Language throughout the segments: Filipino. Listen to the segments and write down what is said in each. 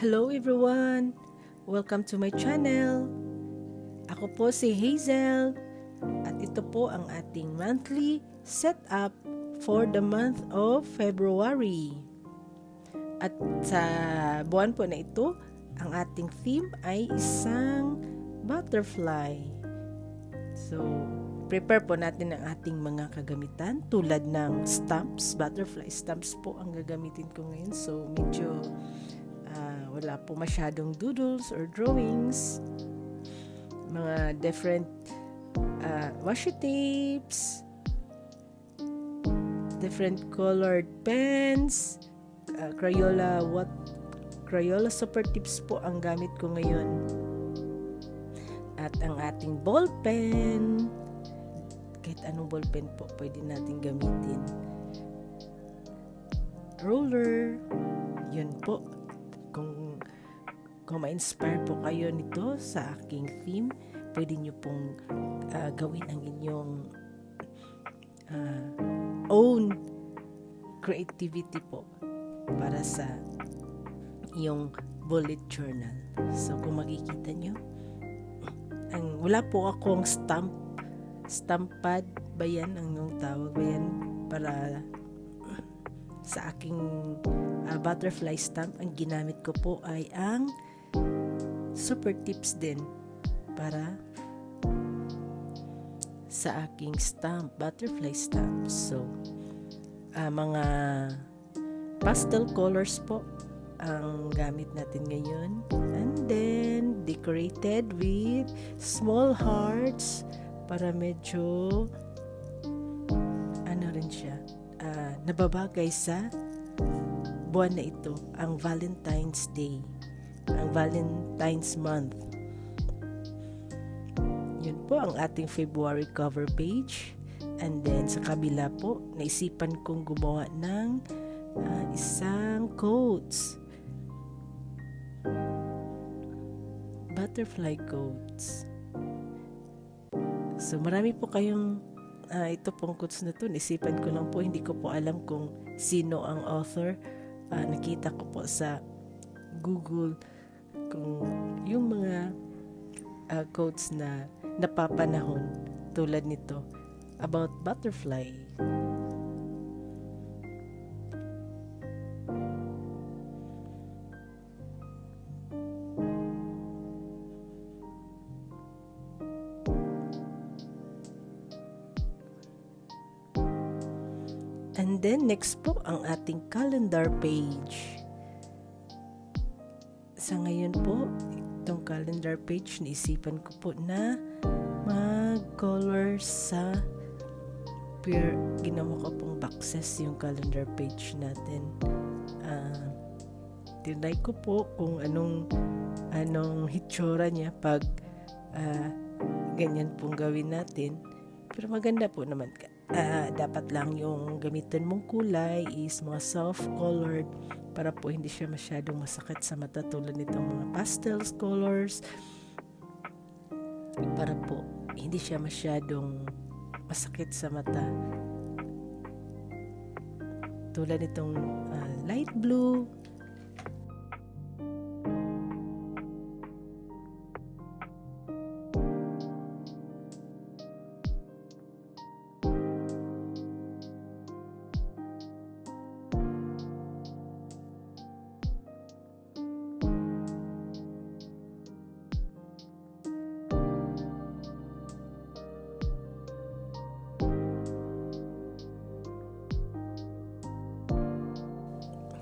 Hello everyone! Welcome to my channel. Ako po si Hazel at ito po ang ating monthly setup for the month of February. At sa buwan po na ito, ang ating theme ay isang butterfly. So, prepare po natin ang ating mga kagamitan tulad ng stamps, butterfly stamps po ang gagamitin ko ngayon. So, medyo wala po masyadong doodles or drawings. Mga different washi tapes, different colored pens, Crayola super tips po ang gamit ko ngayon. At ang ating ball pen, kahit anong ball pen po pwede natin gamitin. Ruler, yun po. Kung ma-inspire po kayo nito sa aking theme, pwede nyo pong gawin ang inyong own creativity po para sa iyong bullet journal. So, kung makikita nyo, wala po akong stamp pad ba yan ang yung tawag ba yan para sa aking butterfly stamp. Ang ginamit ko po ay ang super tips din para sa aking stamp, butterfly stamp. So, mga pastel colors po ang gamit natin ngayon. And then, decorated with small hearts para medyo rin siya, nababagay sa buwan na ito, ang Valentine's Day, ang Valentine's Month. Yun po ang ating February cover page. And then sa kabila po, naisipan kong gumawa ng isang quotes, butterfly quotes. So marami po kayong ito pong quotes na to, naisipan ko lang po, hindi ko po alam kung sino ang author. Nakita ko po sa Google kung yung mga quotes na napapanahon tulad nito about butterfly. And then next po ang ating calendar page. Sa ngayon po, itong calendar page, naisipan ko po na mag-color sa ginawa ko pong boxes yung calendar page natin. Tinry ko po kung anong hitsura niya pag ganyan pong gawin natin. Pero maganda po naman. Dapat lang yung gamitin mong kulay is mga soft-colored para po hindi siya masyadong masakit sa mata tulad nitong mga pastels colors, para po hindi siya masyadong masakit sa mata tulad nitong light blue.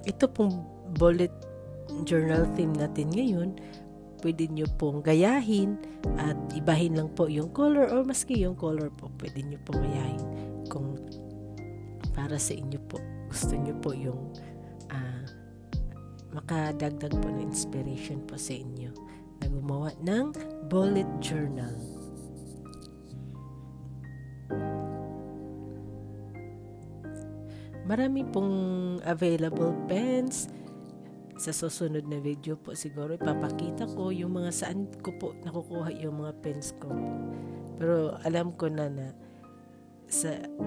Ito pong bullet journal theme natin ngayon, pwede nyo pong gayahin at ibahin lang po yung color or maski yung color po, pwede nyo pong gayahin kung para sa inyo po. Gusto nyo po yung makadagdag po ng inspiration po sa inyo na gumawa ng bullet journal. Marami pong available pens. Sa susunod na video po siguro ipapakita ko yung mga saan ko po nakukuha yung mga pens ko. Pero alam ko na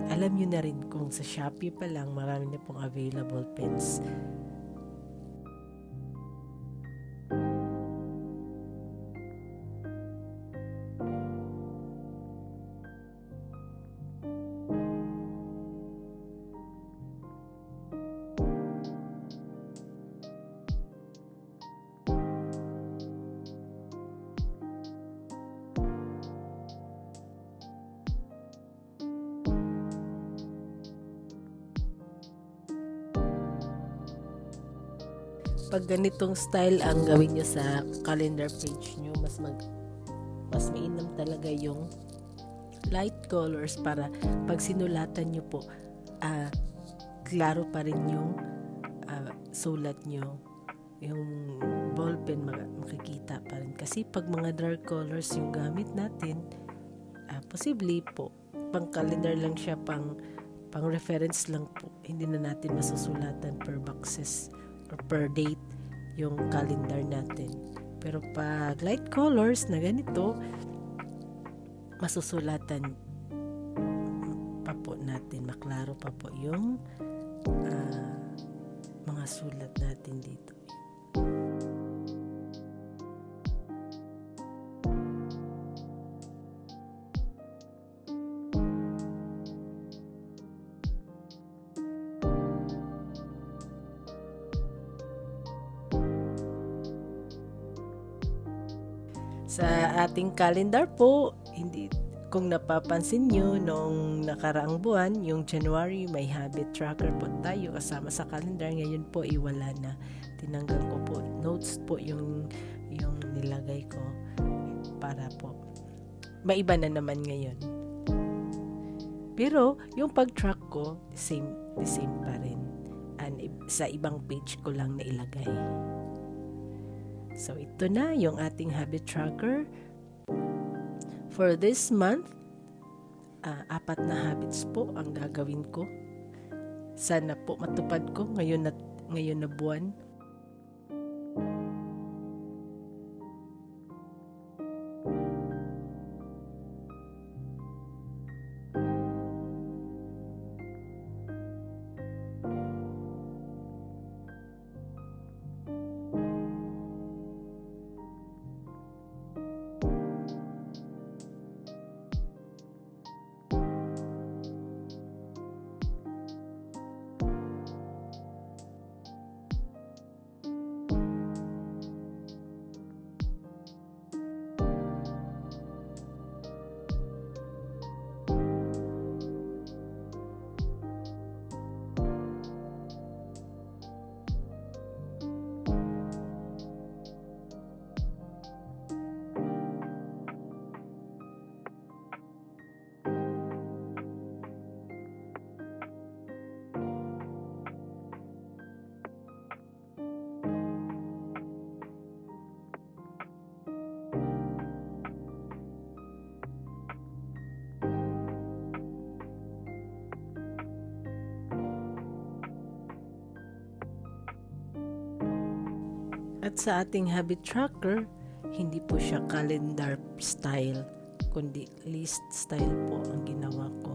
alam nyo na rin kung sa Shopee pa lang marami na pong available pens. pag ganitong style ang gawin nyo sa calendar page nyo, mas mainam talaga yung light colors para pag sinulatan nyo po, klaro pa rin yung sulat nyo. Yung ballpen makikita pa rin. Kasi pag mga dark colors yung gamit natin, posible po, pang calendar lang siya, pang reference lang po. Hindi na natin masusulatan per boxes or per date yung calendar natin. Pero pag light colors na ganito, masusulatan pa po natin, maklaro pa po yung mga sulat natin dito. Sa ating calendar po, kung napapansin nyo, nung nakaraang buwan, yung January, may habit tracker po tayo kasama sa calendar. Ngayon po, wala na. Tinanggal ko po. Notes po yung nilagay ko para po maiba na naman ngayon. Pero, yung pag-track ko, the same pa rin. And sa ibang page ko lang na ilagay. So, ito na yung ating habit tracker. For this month, 4 na habits po ang gagawin ko. Sana po matupad ko ngayon na buwan. At sa ating habit tracker, hindi po siya calendar style, kundi list style po ang ginawa ko.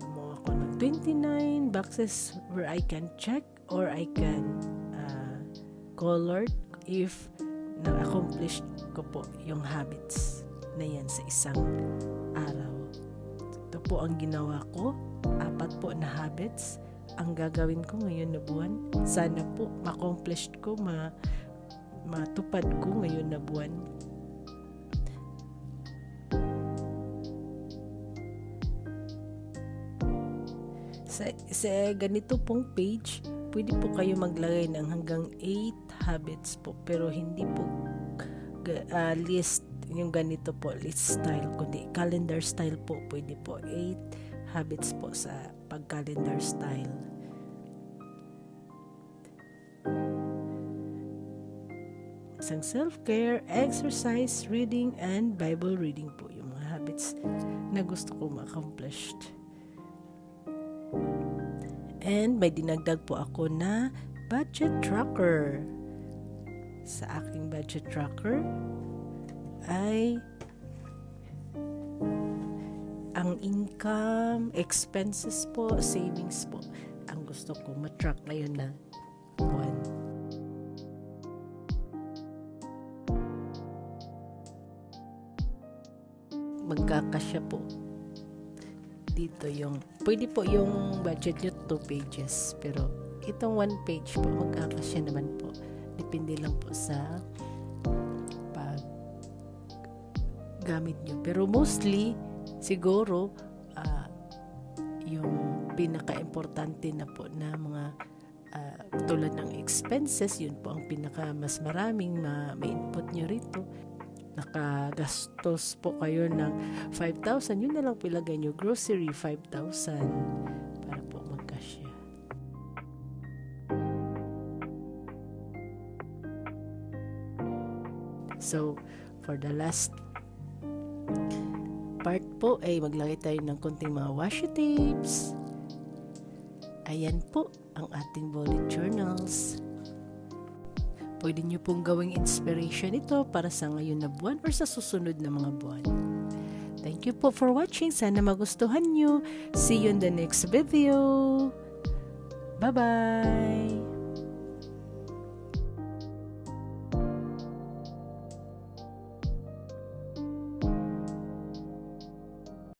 Gumawa ko ng 29 boxes where I can check or I can color if na-accomplish ko po yung habits na yan sa isang araw. Ito po ang ginawa ko, 4 po na habits ang gagawin ko ngayon na buwan. Sana po ma-accomplish ko, matupad ko ngayon na buwan. Sa ganito pong page, pwede po kayo maglagay ng hanggang 8 habits po, pero hindi po list yung ganito po, list style, kundi calendar style po. Pwede po 8 habits po sa pag-calendar style. Isang self-care, exercise, reading, and Bible reading po yung mga habits na gusto ko ma-accomplish. And may dinagdag po ako na budget tracker. Sa aking budget tracker ay ang income, expenses po, savings po ang gusto ko matrack ngayon na buwan. Magkakasya po dito pwede po yung budget nyo 2 pages, pero itong 1 page po magkakasya naman po, depende lang po sa pag gamit nyo, pero mostly siguro yung pinaka-importante na po na mga tulad ng expenses, yun po ang pinaka mas maraming ma-input nyo rito. Nakagastos po kayo ng 5,000, yun na lang pilagay nyo, grocery 5,000 para po magkasya. So, for the last part po ay maglagay tayo ng konting mga washi tapes. Ayan po ang ating bullet journals. Pwede nyo pong gawing inspiration ito para sa ngayon na buwan or sa susunod na mga buwan. Thank you po for watching. Sana magustuhan nyo. See you in the next video. Bye-bye!